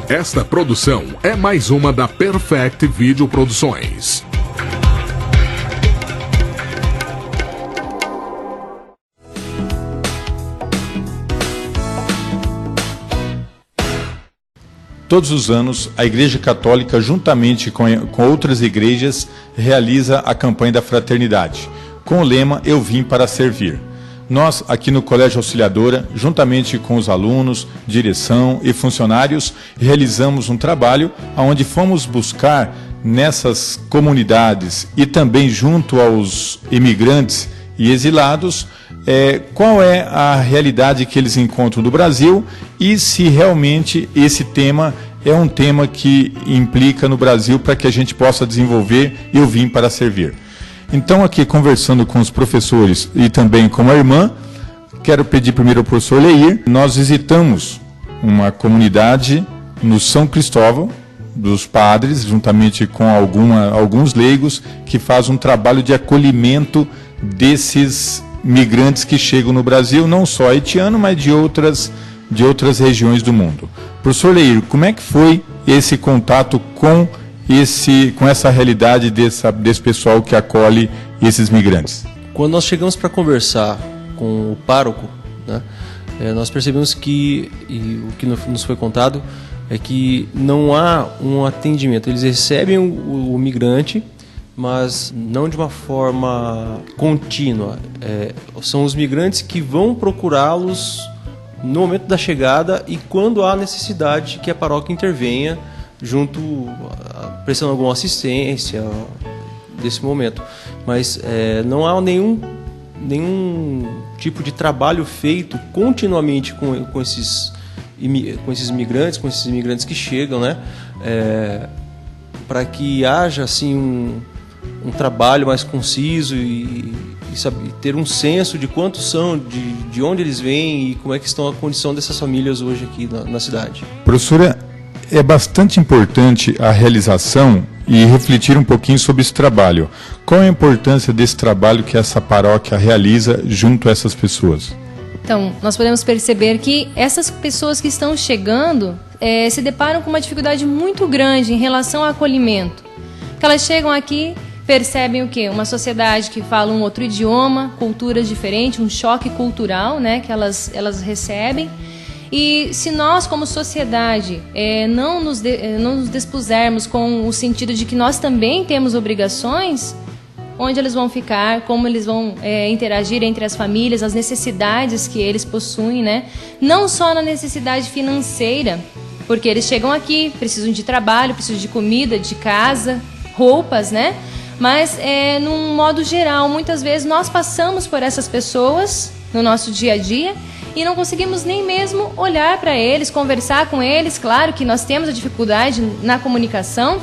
Esta produção é mais uma da Perfect Video Produções. Todos os anos, a Igreja Católica, juntamente com outras igrejas, realiza a campanha da fraternidade, com o lema Eu Vim para Servir. Nós, aqui no Colégio Auxiliadora, juntamente com os alunos, direção e funcionários, realizamos um trabalho onde fomos buscar nessas comunidades e também junto aos imigrantes e exilados, qual é a realidade que eles encontram no Brasil e se realmente esse tema é um tema que implica no Brasil para que a gente possa desenvolver Eu Vim para Servir. Então, aqui conversando com os professores e também com a irmã, quero pedir primeiro ao professor Leir. Nós visitamos uma comunidade no São Cristóvão, dos padres, juntamente com alguns leigos, que faz um trabalho de acolhimento desses migrantes que chegam no Brasil, não só haitiano, mas de outras regiões do mundo. Professor Leir, como é que foi esse contato com essa realidade desse pessoal que acolhe esses migrantes? Quando nós chegamos para conversar com o pároco, né, nós percebemos que, e o que nos foi contado, é que não há um atendimento. Eles recebem o migrante, mas não de uma forma contínua. São os migrantes que vão procurá-los no momento da chegada e quando há necessidade que a paróquia intervenha junto, prestando alguma assistência desse momento. Mas não há nenhum tipo de trabalho feito continuamente com esses imigrantes que chegam, né? Para que haja assim um trabalho mais conciso e ter um senso de quantos são, de onde eles vêm e como é que estão a condição dessas famílias hoje aqui na cidade. Professora, é bastante importante a realização e refletir um pouquinho sobre esse trabalho. Qual é a importância desse trabalho que essa paróquia realiza junto a essas pessoas? Então, nós podemos perceber que essas pessoas que estão chegando se deparam com uma dificuldade muito grande em relação ao acolhimento. Porque elas chegam aqui, percebem o quê? Uma sociedade que fala um outro idioma, culturas diferentes, um choque cultural, né, que elas recebem. E se nós, como sociedade, não nos dispusermos com o sentido de que nós também temos obrigações, onde eles vão ficar, como eles vão interagir entre as famílias, as necessidades que eles possuem, né? Não só na necessidade financeira, porque eles chegam aqui, precisam de trabalho, precisam de comida, de casa, roupas, né? Mas, num modo geral, muitas vezes nós passamos por essas pessoas no nosso dia a dia e não conseguimos nem mesmo olhar para eles, conversar com eles. Claro que nós temos a dificuldade na comunicação,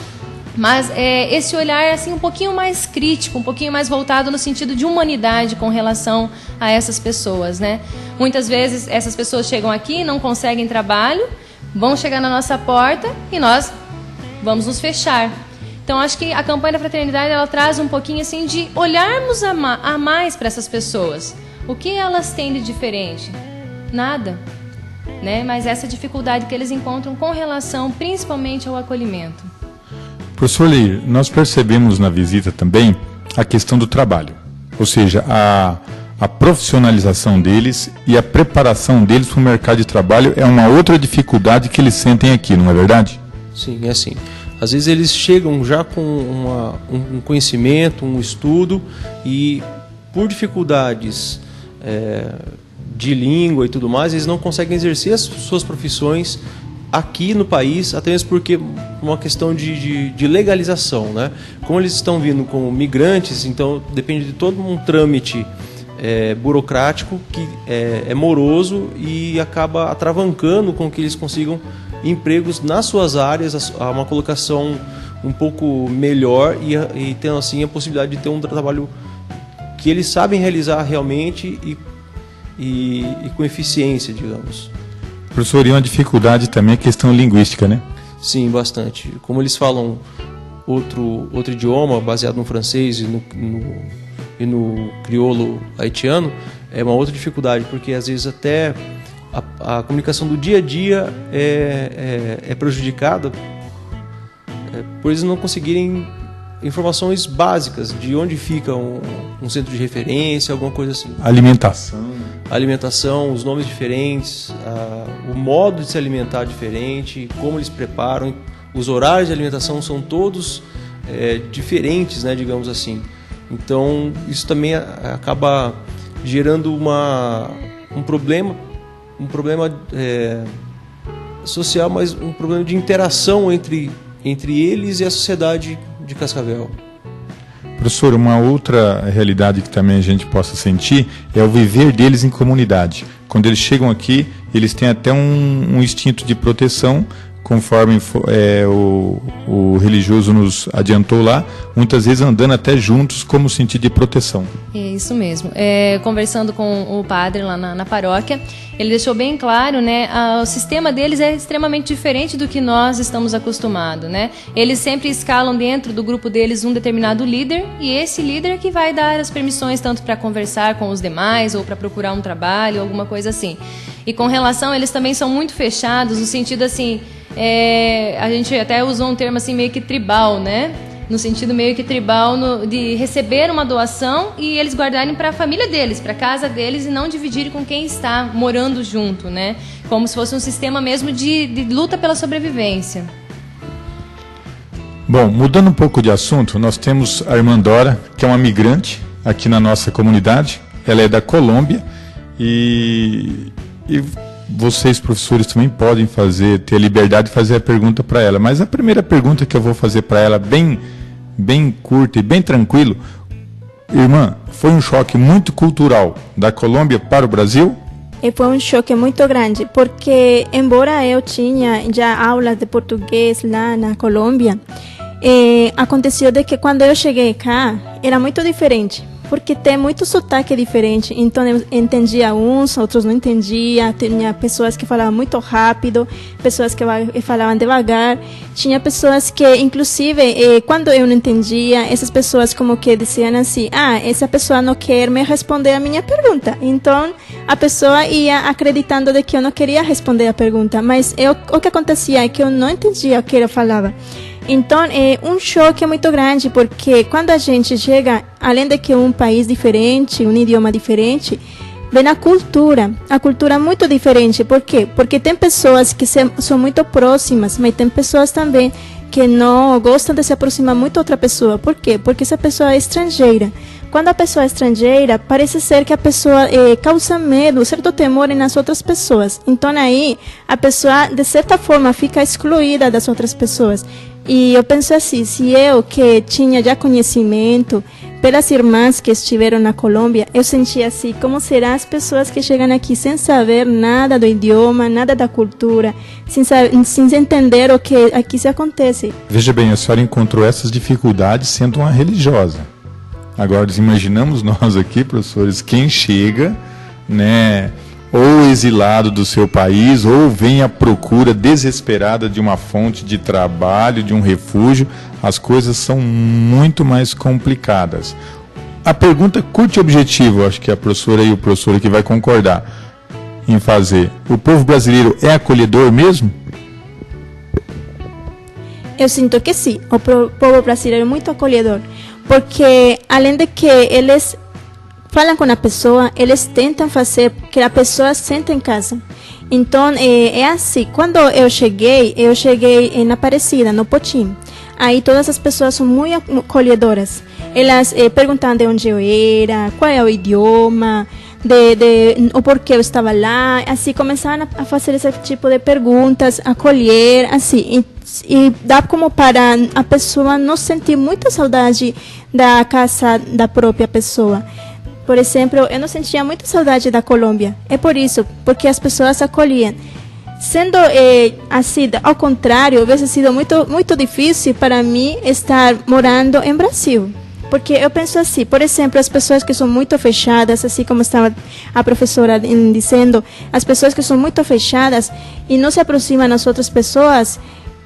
mas esse olhar assim um pouquinho mais crítico, um pouquinho mais voltado no sentido de humanidade com relação a essas pessoas, né? Muitas vezes essas pessoas chegam aqui, não conseguem trabalho, vão chegar na nossa porta e nós vamos nos fechar. Então acho que a campanha da fraternidade ela traz um pouquinho assim de olharmos a mais para essas pessoas. O que elas têm de diferente? Nada, né? Mas essa dificuldade que eles encontram com relação principalmente ao acolhimento. Professor Leir, nós percebemos na visita também a questão do trabalho, ou seja, a profissionalização deles e a preparação deles para o mercado de trabalho é uma outra dificuldade que eles sentem aqui, não é verdade? Sim, é assim. Às vezes eles chegam já com um conhecimento, um estudo e por dificuldades de língua e tudo mais, eles não conseguem exercer as suas profissões aqui no país, até mesmo porque uma questão de legalização, né? Como eles estão vindo como migrantes, então depende de todo um trâmite burocrático que é moroso e acaba atravancando com que eles consigam empregos nas suas áreas, uma colocação um pouco melhor e tendo assim a possibilidade de ter um trabalho que eles sabem realizar realmente e com eficiência, digamos. Professor, e uma dificuldade também é a questão linguística, né? Sim, bastante. Como eles falam outro idioma, baseado no francês e no crioulo haitiano, é uma outra dificuldade, porque às vezes até a comunicação do dia a dia é prejudicada por eles não conseguirem informações básicas de onde fica um centro de referência, alguma coisa assim. Alimentação, os nomes diferentes, o modo de se alimentar diferente, como eles preparam, os horários de alimentação são todos diferentes, né, digamos assim. Então isso também acaba gerando um problema social, mas um problema de interação entre eles e a sociedade de Cascavel. Professor, uma outra realidade que também a gente possa sentir é o viver deles em comunidade. Quando eles chegam aqui, eles têm até um instinto de proteção, conforme o religioso nos adiantou lá, muitas vezes andando até juntos como sentido de proteção. É isso mesmo. Conversando com o padre lá na paróquia, ele deixou bem claro, né, o sistema deles é extremamente diferente do que nós estamos acostumados, né? Eles sempre escalam dentro do grupo deles um determinado líder, e esse líder é que vai dar as permissões tanto para conversar com os demais ou para procurar um trabalho, alguma coisa assim. E com relação, eles também são muito fechados, no sentido assim, a gente até usou um termo assim meio que tribal, né? No sentido meio que tribal de receber uma doação e eles guardarem para a família deles, para a casa deles, e não dividirem com quem está morando junto, né? Como se fosse um sistema mesmo de luta pela sobrevivência. Bom, mudando um pouco de assunto, nós temos a irmã Dora, que é uma migrante aqui na nossa comunidade. Ela é da Colômbia e vocês, professores, também podem ter a liberdade de fazer a pergunta para ela. Mas a primeira pergunta que eu vou fazer para ela, bem curta e bem tranquilo. Irmã, foi um choque muito cultural da Colômbia para o Brasil? Foi um choque muito grande, porque embora eu tinha já aulas de português lá na Colômbia, aconteceu de que quando eu cheguei cá, era muito diferente. Porque tem muito sotaque diferente, então eu entendia uns, outros não entendia, tinha pessoas que falavam muito rápido, pessoas que falavam devagar, tinha pessoas que, inclusive, quando eu não entendia, essas pessoas como que diziam assim, essa pessoa não quer me responder a minha pergunta, então a pessoa ia acreditando de que eu não queria responder a pergunta, mas o que acontecia é que eu não entendia o que ele falava. Então, é um choque muito grande, porque quando a gente chega, além de que é um país diferente, um idioma diferente, vem a cultura é muito diferente. Por quê? Porque tem pessoas que são muito próximas, mas tem pessoas também que não gostam de se aproximar muito a outra pessoa. Por quê? Porque essa pessoa é estrangeira. Quando a pessoa é estrangeira, parece ser que a pessoa causa medo, certo temor nas outras pessoas. Então aí, a pessoa, de certa forma, fica excluída das outras pessoas. E eu penso assim, se eu que tinha já conhecimento pelas irmãs que estiveram na Colômbia, eu sentia assim, como serão as pessoas que chegam aqui sem saber nada do idioma, nada da cultura, sem entender o que aqui se acontece. Veja bem, a senhora encontrou essas dificuldades sendo uma religiosa. Agora, imaginamos nós aqui, professores, quem chega, né, ou exilado do seu país, ou vem à procura desesperada de uma fonte de trabalho, de um refúgio, as coisas são muito mais complicadas. A pergunta curta e objetiva, acho que a professora e o professor aqui vai concordar em fazer. O povo brasileiro é acolhedor mesmo? Eu sinto que sim, o povo brasileiro é muito acolhedor, porque além de que eles falam com a pessoa, eles tentam fazer que a pessoa sente em casa. Então, é assim, quando eu cheguei em Aparecida, no Potim. Aí todas as pessoas são muito acolhedoras. Elas perguntam de onde eu era, qual é o idioma, o porquê eu estava lá. Assim, começaram a fazer esse tipo de perguntas, acolher, assim. E dá como para a pessoa não sentir muita saudade da casa da própria pessoa. Por exemplo, eu não sentia muita saudade da Colômbia. É por isso, porque as pessoas acolhiam. Sendo assim, ao contrário, tivesse sido muito difícil para mim estar morando em Brasil. Porque eu penso assim, por exemplo, as pessoas que são muito fechadas, assim como estava a professora dizendo, as pessoas que são muito fechadas e não se aproximam das outras pessoas,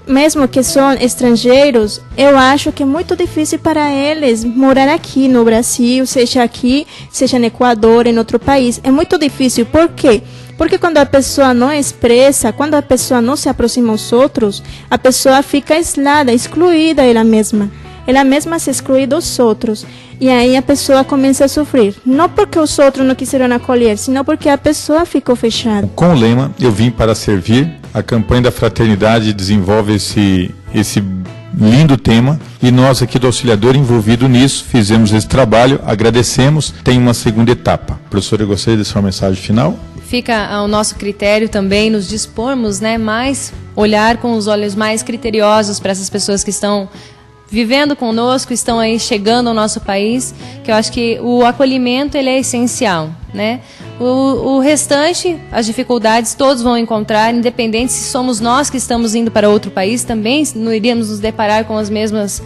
mesmo que são estrangeiros, eu acho que é muito difícil para eles morar aqui no Brasil, seja aqui, seja no Equador, em outro país. É muito difícil. Por quê? Porque quando a pessoa não expressa, quando a pessoa não se aproxima aos outros, a pessoa fica aislada, excluída ela mesma. Ela mesma se exclui dos outros. E aí a pessoa começa a sofrer. Não porque os outros não quiseram acolher, senão porque a pessoa ficou fechada. Com o lema Eu Vim Para Servir, a campanha da Fraternidade desenvolve esse lindo tema, e nós aqui do Auxiliador envolvido nisso, fizemos esse trabalho, agradecemos, tem uma segunda etapa. Professora, eu gostaria de deixar uma mensagem final? Fica ao nosso critério também nos dispormos, né, mais olhar com os olhos mais criteriosos para essas pessoas que estão vivendo conosco, estão aí chegando ao nosso país, que eu acho que o acolhimento ele é essencial, né? O restante, as dificuldades, todos vão encontrar, independente se somos nós que estamos indo para outro país, também não iríamos nos deparar com as mesmas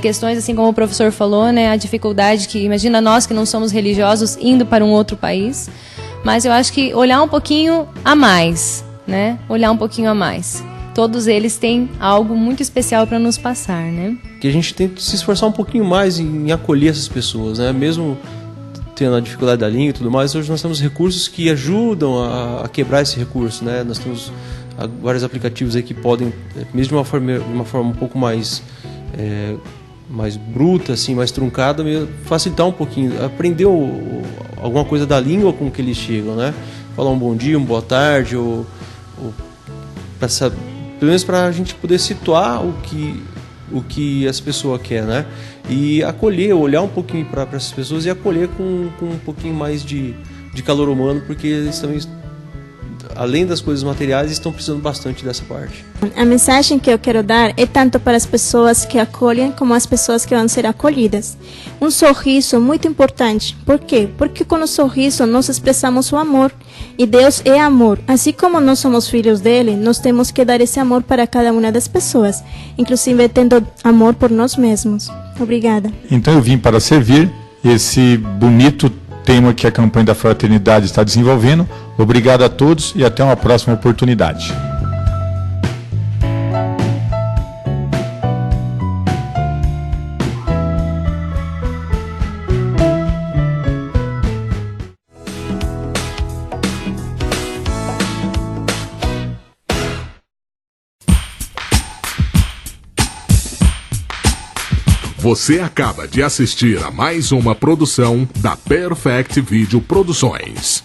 questões, assim como o professor falou, né? A dificuldade que, imagina nós que não somos religiosos indo para um outro país, mas eu acho que olhar um pouquinho a mais, né? Olhar um pouquinho a mais. Todos eles têm algo muito especial para nos passar, né? Que a gente tem que se esforçar um pouquinho mais em acolher essas pessoas, né? Mesmo tendo a dificuldade da língua e tudo mais, hoje nós temos recursos que ajudam a quebrar esse recurso, né? Nós temos vários aplicativos aí que podem, mesmo de uma forma um pouco mais bruta, assim, mais truncada, facilitar um pouquinho, aprender alguma coisa da língua com que eles chegam, né? Falar um bom dia, uma boa tarde, ou pelo menos para a gente poder situar o que essa pessoa quer, né? E acolher, olhar um pouquinho para essas pessoas e acolher com um pouquinho mais de calor humano, porque eles também, além das coisas materiais, estão precisando bastante dessa parte. A mensagem que eu quero dar é tanto para as pessoas que acolhem como as pessoas que vão ser acolhidas. Um sorriso muito importante. Por quê? Porque com o sorriso nós expressamos o amor. E Deus é amor. Assim como nós somos filhos dele, nós temos que dar esse amor para cada uma das pessoas, inclusive tendo amor por nós mesmos. Obrigada. Então eu vim para servir esse bonito tema que a campanha da Fraternidade está desenvolvendo. Obrigado a todos e até uma próxima oportunidade. Você acaba de assistir a mais uma produção da Perfect Video Produções.